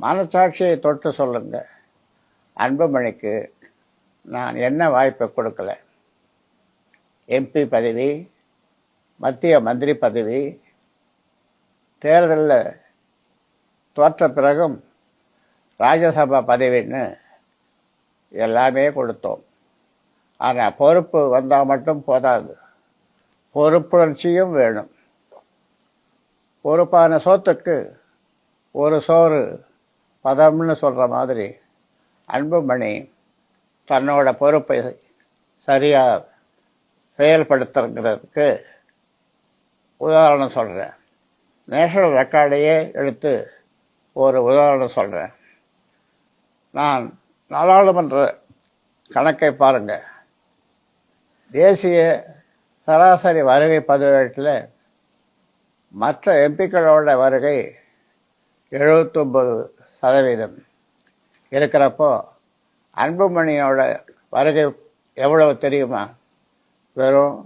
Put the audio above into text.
மனசாட்சியை தொட்டு சொல்லுங்க. அன்புமணிக்கு நான் என்ன வாய்ப்பை கொடுக்கல? எம்பி பதவி, மத்திய மந்திரி பதவி, தேர்தலில் தோற்ற பிறகும் ராஜ்யசபா பதவின்னு எல்லாமே கொடுத்தோம். ஆனால் பொறுப்பு வந்தால் மட்டும் போதாது, பொறுப்புணர்ச்சியும் வேணும். பொறுப்பான சோத்துக்கு ஒரு சோறு பதம்னு சொல்கிற மாதிரி அன்புமணி தன்னோட பொறுப்பை சரியாக செயல்படுத்துறதுக்கு உதாரணம் சொல்கிறேன். நேஷனல் ரெக்கார்டையே எடுத்து ஒரு உதாரணம் சொல்கிறேன். நான் நாடாளுமன்ற கணக்கை பாருங்கள். தேசிய சராசரி வருகை பதிவேட்டில் மற்ற எம்பிக்களோட வருகை 79% இருக்கிறப்போ அன்புமணியோட வருகை எவ்வளவு தெரியுமா? வெறும்